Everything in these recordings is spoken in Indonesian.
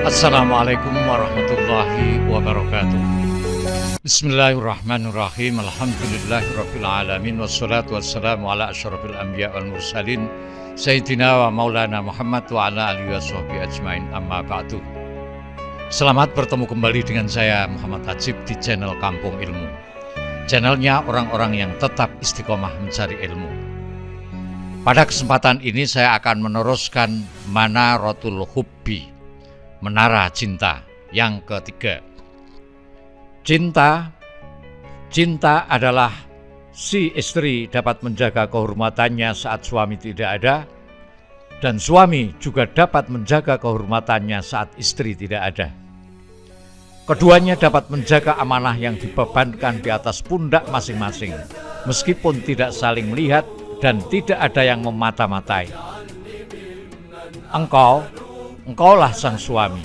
Assalamualaikum warahmatullahi wabarakatuh. Bismillahirrahmanirrahim. Alhamdulillahirabbil alamin wassalatu wassalamu ala asyrafil anbiya wal mursalin sayyidina wa maulana Muhammad wa ala alihi washabbihi ajmain, amma ba'du. Selamat bertemu kembali dengan saya Muhammad Hajib di channel Kampung Ilmu. Channelnya orang-orang yang tetap istiqomah mencari ilmu. Pada kesempatan ini saya akan meneruskan Manaratul Hubbi, Menara Cinta yang ketiga. Cinta adalah si istri dapat menjaga kehormatannya saat suami tidak ada, dan suami juga dapat menjaga kehormatannya saat istri tidak ada. Keduanya dapat menjaga amanah yang dibebankan di atas pundak masing-masing, meskipun tidak saling melihat dan tidak ada yang memata-matai. Engkaulah sang suami.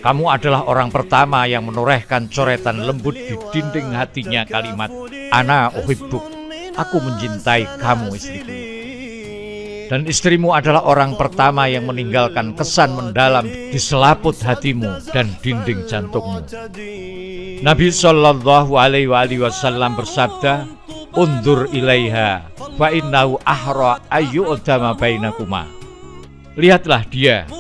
Kamu adalah orang pertama yang menorehkan coretan lembut di dinding hatinya kalimat Ana uhibbuk, aku mencintai kamu istriku. Dan istrimu adalah orang pertama yang meninggalkan kesan mendalam di selaput hatimu dan dinding jantungmu. Nabi Shallallahu Alaihi Wasallam bersabda, Undur ilaiha fa innahu ahra ayyu'dama bainakuma. Lihatlah dia,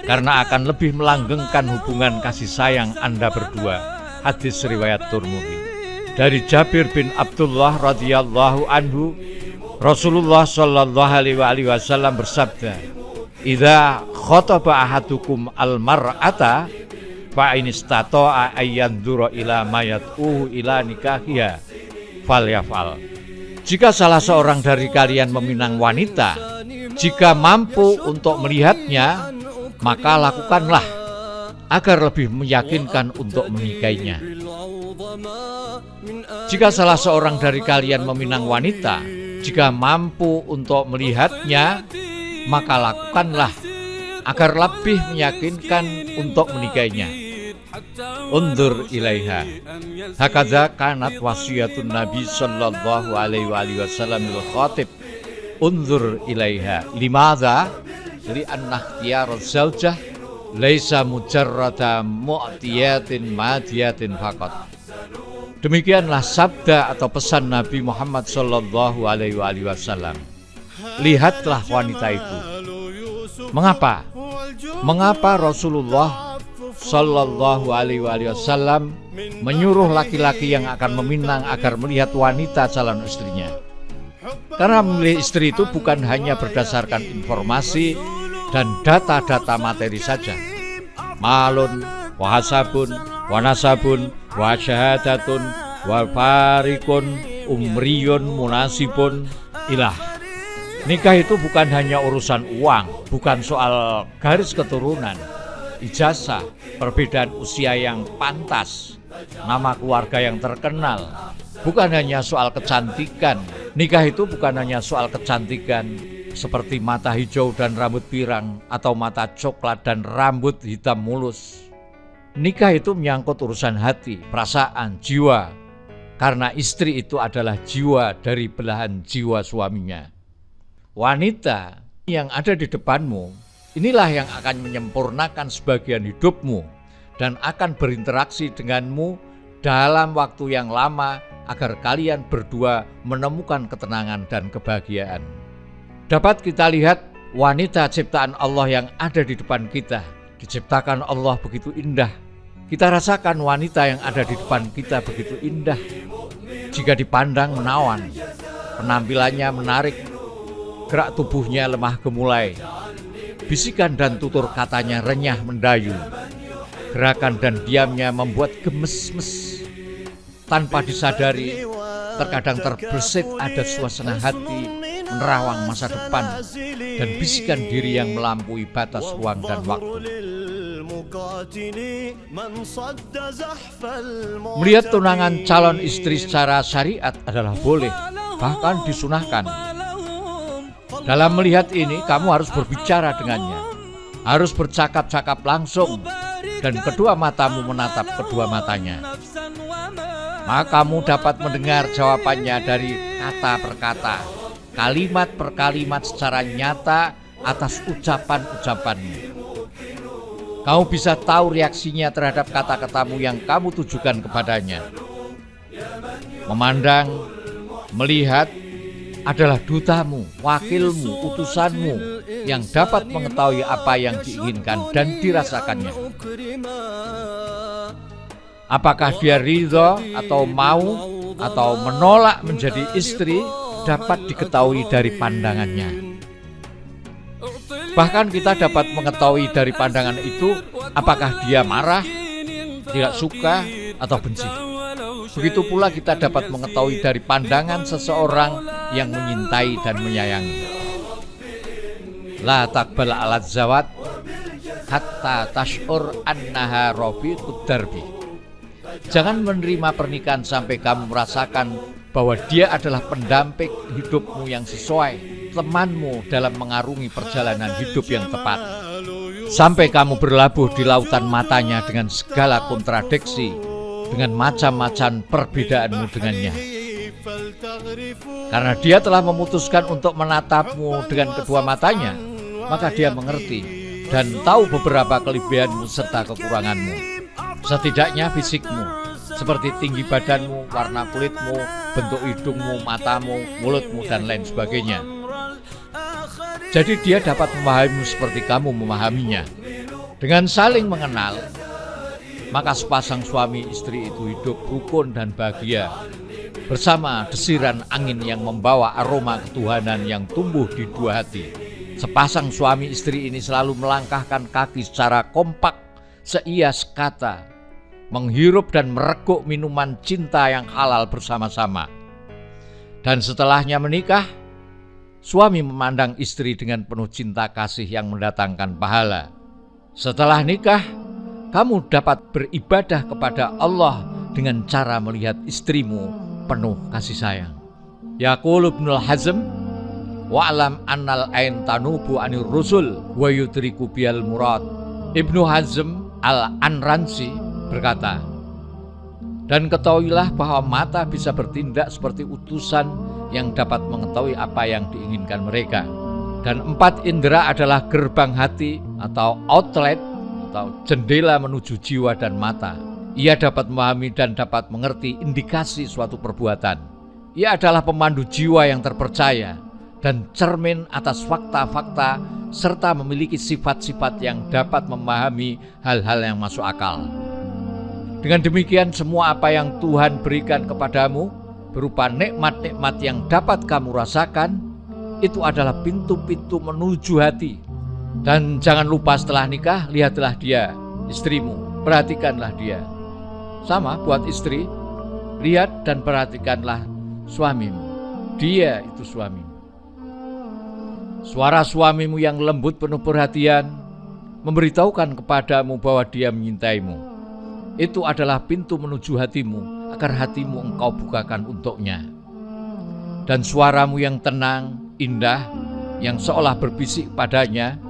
karena akan lebih melanggengkan hubungan kasih sayang Anda berdua. Hadis riwayat Tirmidzi. Dari Jabir bin Abdullah radhiyallahu anhu, Rasulullah sallallahu alaihi wasallam bersabda, "Idza khataba ahadukum al-mar'ata fa in istata'a ayyanzura ila ma yad'uhu ila nikahiha falyafal." Jika salah seorang dari kalian meminang wanita, jika mampu untuk melihatnya, maka lakukanlah agar lebih meyakinkan untuk menikahinya. Jika salah seorang dari kalian meminang wanita, jika mampu untuk melihatnya, maka lakukanlah agar lebih meyakinkan untuk menikahinya. Undur ilaiha. Hakadza kanat wasiatun Nabi sallallahu alaihi wasallam lil khatib. Undur ilaiha. Limadza? Li'anna ikhtiyar zaujah laisa mujarrada mu'tiyatin madiyatin faqat. Demikianlah sabda atau pesan Nabi Muhammad sallallahu alaihi wasallam. Lihatlah wanita itu. Mengapa? Mengapa Rasulullah sallallahu alaihi wasallam menyuruh laki-laki yang akan meminang agar melihat wanita calon istrinya? Karena memilih istri itu bukan hanya berdasarkan informasi dan data-data materi saja. Malun, wahasabun, wanasabun, wasyahadatun, wafarikun, umriyun, munasibun, ilah. Nikah itu bukan hanya urusan uang, bukan soal garis keturunan, ijazah, perbedaan usia yang pantas, nama keluarga yang terkenal. Bukan hanya soal kecantikan. Nikah itu bukan hanya soal kecantikan seperti mata hijau dan rambut pirang atau mata coklat dan rambut hitam mulus. Nikah itu menyangkut urusan hati, perasaan, jiwa. Karena istri itu adalah jiwa dari belahan jiwa suaminya. Wanita yang ada di depanmu, inilah yang akan menyempurnakan sebagian hidupmu dan akan berinteraksi denganmu dalam waktu yang lama agar kalian berdua menemukan ketenangan dan kebahagiaan. Dapat kita lihat wanita ciptaan Allah yang ada di depan kita. Diciptakan Allah begitu indah. Kita rasakan wanita yang ada di depan kita begitu indah. Jika dipandang menawan, penampilannya menarik, gerak tubuhnya lemah gemulai, bisikan dan tutur katanya renyah mendayu, gerakan dan diamnya membuat gemes-mes. Tanpa disadari, terkadang terbersit ada suasana hati menerawang masa depan dan bisikan diri yang melampaui batas ruang dan waktu. Melihat tunangan calon istri secara syariat adalah boleh, bahkan disunahkan. Dalam melihat ini, kamu harus berbicara dengannya, harus bercakap-cakap langsung, dan kedua matamu menatap kedua matanya. Maka kamu dapat mendengar jawabannya dari kata per kata, kalimat per kalimat secara nyata atas ucapan-ucapanmu. Kamu bisa tahu reaksinya terhadap kata-katamu yang kamu tujukan kepadanya. Memandang, melihat adalah dutamu, wakilmu, utusanmu yang dapat mengetahui apa yang diinginkan dan dirasakannya. Apakah dia ridho atau mau atau menolak menjadi istri dapat diketahui dari pandangannya. Bahkan kita dapat mengetahui dari pandangan itu apakah dia marah, tidak suka, atau benci. Begitu pula kita dapat mengetahui dari pandangan seseorang yang menyintai dan menyayangi. La taqbal alat zawat hatta tash'ur annaha rafiqud darbi. Jangan menerima pernikahan sampai kamu merasakan bahwa dia adalah pendamping hidupmu yang sesuai, temanmu dalam mengarungi perjalanan hidup yang tepat. Sampai kamu berlabuh di lautan matanya dengan segala kontradiksi, dengan macam-macam perbedaanmu dengannya. Karena dia telah memutuskan untuk menatapmu dengan kedua matanya, maka dia mengerti dan tahu beberapa kelebihanmu serta kekuranganmu. Setidaknya fisikmu, seperti tinggi badanmu, warna kulitmu, bentuk hidungmu, matamu, mulutmu, dan lain sebagainya. Jadi dia dapat memahamimu seperti kamu memahaminya. Dengan saling mengenal, maka sepasang suami istri itu hidup rukun dan bahagia, bersama desiran angin yang membawa aroma ketuhanan yang tumbuh di dua hati. Sepasang suami istri ini selalu melangkahkan kaki secara kompak, seias kata, menghirup dan mereguk minuman cinta yang halal bersama-sama. Dan setelahnya menikah, suami memandang istri dengan penuh cinta kasih yang mendatangkan pahala. Setelah nikah, kamu dapat beribadah kepada Allah dengan cara melihat istrimu penuh kasih sayang. Yaqulu Ibnul Hazm, wa'lam annal ain tanubu anir rusul wa yudriku biyal murad. Ibnu Hazm al-Anransi berkata, dan ketahuilah bahwa mata bisa bertindak seperti utusan yang dapat mengetahui apa yang diinginkan mereka. Dan 4 indera adalah gerbang hati atau outlet atau jendela menuju jiwa dan mata. Ia dapat memahami dan dapat mengerti indikasi suatu perbuatan. Ia adalah pemandu jiwa yang terpercaya dan cermin atas fakta-fakta serta memiliki sifat-sifat yang dapat memahami hal-hal yang masuk akal. Dengan demikian semua apa yang Tuhan berikan kepadamu berupa nikmat-nikmat yang dapat kamu rasakan, itu adalah pintu-pintu menuju hati. Dan jangan lupa setelah nikah, lihatlah dia, istrimu, perhatikanlah dia. Sama buat istri, lihat dan perhatikanlah suamimu, dia itu suamimu. Suara suamimu yang lembut penuh perhatian memberitahukan kepadamu bahwa dia menyintaimu. Itu adalah pintu menuju hatimu, agar hatimu engkau bukakan untuknya. Dan suaramu yang tenang, indah, yang seolah berbisik padanya,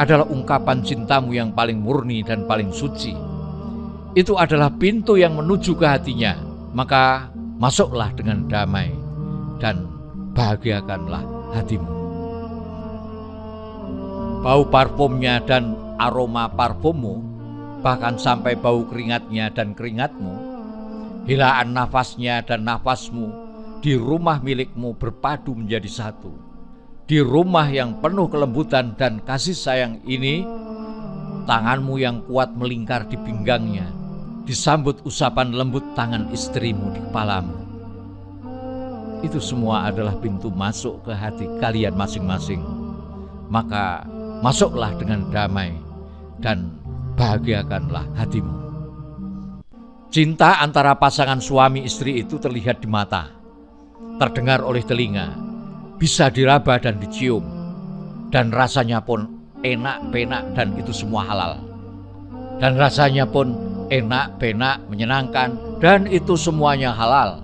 adalah ungkapan cintamu yang paling murni dan paling suci. Itu adalah pintu yang menuju ke hatinya. Maka masuklah dengan damai dan bahagiakanlah hatimu. Bau parfumnya dan aroma parfummu, bahkan sampai bau keringatnya dan keringatmu, hilaan nafasnya dan nafasmu di rumah milikmu berpadu menjadi satu. Di rumah yang penuh kelembutan dan kasih sayang ini, tanganmu yang kuat melingkar di pinggangnya, disambut usapan lembut tangan istrimu di kepalamu. Itu semua adalah pintu masuk ke hati kalian masing-masing. Maka masuklah dengan damai dan bahagiakanlah hatimu. Cinta antara pasangan suami istri itu terlihat di mata, terdengar oleh telinga, bisa diraba dan dicium, dan rasanya pun enak, penak, dan itu semua halal. Dan rasanya pun enak, penak, menyenangkan, dan itu semuanya halal.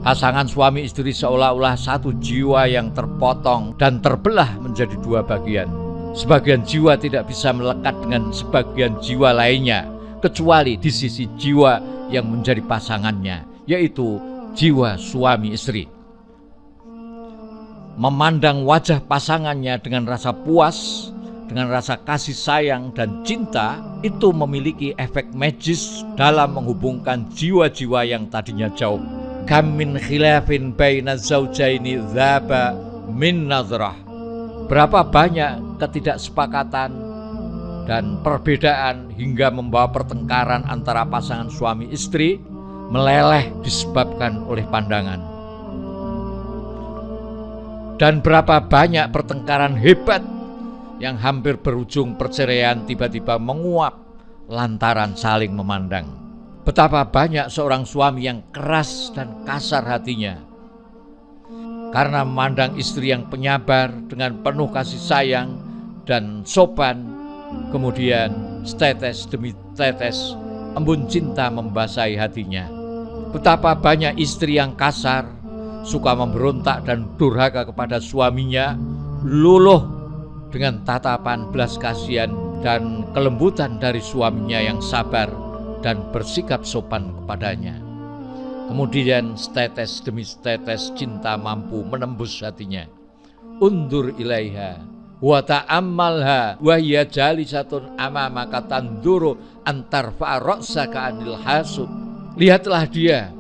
Pasangan suami istri seolah-olah satu jiwa yang terpotong dan terbelah menjadi 2 bagian. Sebagian jiwa tidak bisa melekat dengan sebagian jiwa lainnya, kecuali di sisi jiwa yang menjadi pasangannya, yaitu jiwa suami istri. Memandang wajah pasangannya dengan rasa puas dengan rasa kasih sayang dan cinta, itu memiliki efek magis dalam menghubungkan jiwa-jiwa yang tadinya jauh. Kam min khilafin baina zaujaini dzaba min nadrah. Berapa banyak ketidaksepakatan dan perbedaan hingga membawa pertengkaran antara pasangan suami istri meleleh disebabkan oleh pandangan. Dan berapa banyak pertengkaran hebat yang hampir berujung perceraian tiba-tiba menguap lantaran saling memandang. Betapa banyak seorang suami yang keras dan kasar hatinya karena memandang istri yang penyabar dengan penuh kasih sayang dan sopan, kemudian setetes demi tetes embun cinta membasahi hatinya. Betapa banyak istri yang kasar, suka memberontak dan durhaka kepada suaminya, luluh dengan tatapan belas kasihan dan kelembutan dari suaminya yang sabar dan bersikap sopan kepadanya. Kemudian setetes demi setetes cinta mampu menembus hatinya. Undur ilaiha wa ta'ammalha wa hiya jalisatun amamaka tanduru antar fa'ra'saka anil hasub. Lihatlah dia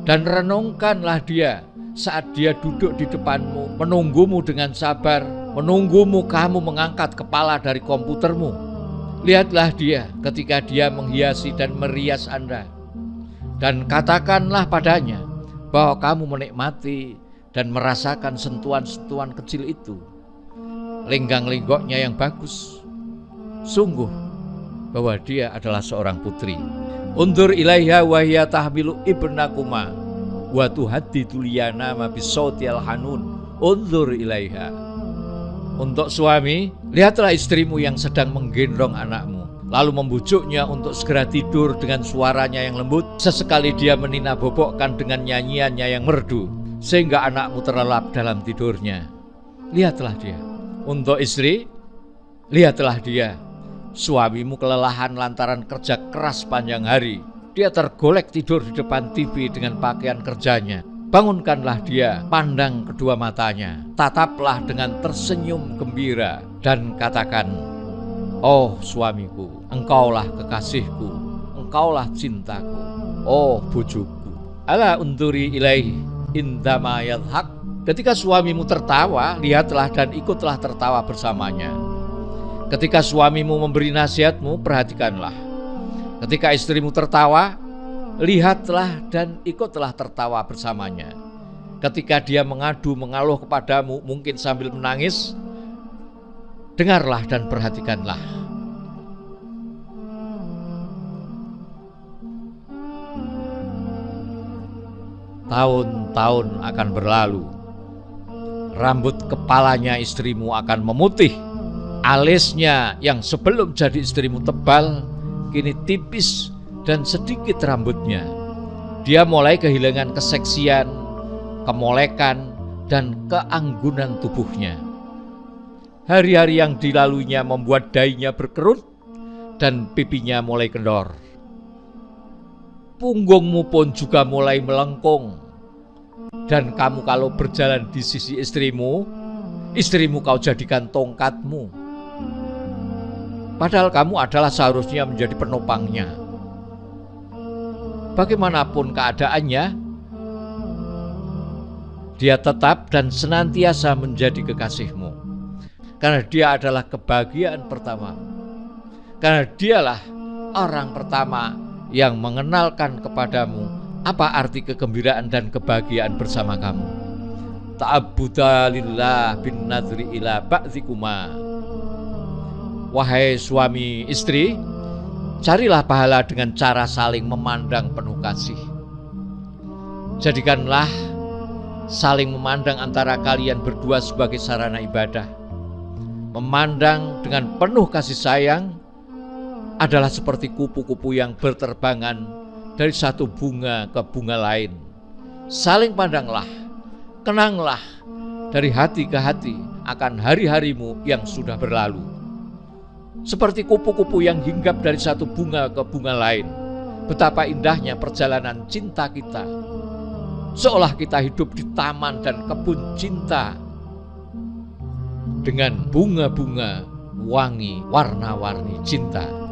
dan renungkanlah dia saat dia duduk di depanmu, menunggumu dengan sabar, menunggumu kamu mengangkat kepala dari komputermu. Lihatlah dia ketika dia menghiasi dan merias Anda. Dan katakanlah padanya bahwa kamu menikmati dan merasakan sentuhan-sentuhan kecil itu. Lenggang-lenggoknya yang bagus. Sungguh bahwa dia adalah seorang putri. Undur ilaiha wa hiya tahmilu ibnakuma wa tuhaddithu liyana ma bisautil hanun. Undur ilaiha. Untuk suami, lihatlah istrimu yang sedang menggendong anakmu, lalu membujuknya untuk segera tidur dengan suaranya yang lembut. Sesekali dia menina-bobokkan dengan nyanyiannya yang merdu, sehingga anakmu terlelap dalam tidurnya. Lihatlah dia. Untuk istri, lihatlah dia. Suamimu kelelahan lantaran kerja keras panjang hari. Dia tergolek tidur di depan TV dengan pakaian kerjanya. Bangunkanlah dia, pandang kedua matanya, tataplah dengan tersenyum gembira dan katakan, oh suamiku, engkaulah kekasihku, engkaulah cintaku, oh bojoku. Ala unduri ilaih indama yadhak. Ketika suamimu tertawa, lihatlah dan ikutlah tertawa bersamanya. Ketika suamimu memberi nasihatmu, perhatikanlah. Ketika istrimu tertawa, lihatlah dan ikutlah tertawa bersamanya. Ketika dia mengadu, mengeluh kepadamu, mungkin sambil menangis, dengarlah dan perhatikanlah. Tahun-tahun akan berlalu. Rambut kepalanya istrimu akan memutih. Alisnya yang sebelum jadi istrimu tebal, kini tipis dan sedikit rambutnya. Dia mulai kehilangan keseksian, kemolekan, dan keanggunan tubuhnya. Hari-hari yang dilaluinya membuat dahinya berkerut dan pipinya mulai kendor. Punggungmu pun juga mulai melengkung. Dan kamu kalau berjalan di sisi istrimu kau jadikan tongkatmu. Padahal kamu adalah seharusnya menjadi penopangnya. Bagaimanapun keadaannya, dia tetap dan senantiasa menjadi kekasihmu. Karena dia adalah kebahagiaan pertama. Karena dialah orang pertama yang mengenalkan kepadamu apa arti kegembiraan dan kebahagiaan bersama kamu. Ta'abbuda lillah bin nadri ila ba'dzikuma. Wahai suami istri, carilah pahala dengan cara saling memandang penuh kasih. Jadikanlah saling memandang antara kalian berdua sebagai sarana ibadah. Memandang dengan penuh kasih sayang adalah seperti kupu-kupu yang berterbangan dari satu bunga ke bunga lain. Saling pandanglah, kenanglah dari hati ke hati akan hari-harimu yang sudah berlalu. Seperti kupu-kupu yang hinggap dari satu bunga ke bunga lain. Betapa indahnya perjalanan cinta kita. Seolah kita hidup di taman dan kebun cinta dengan bunga-bunga wangi warna-warni cinta.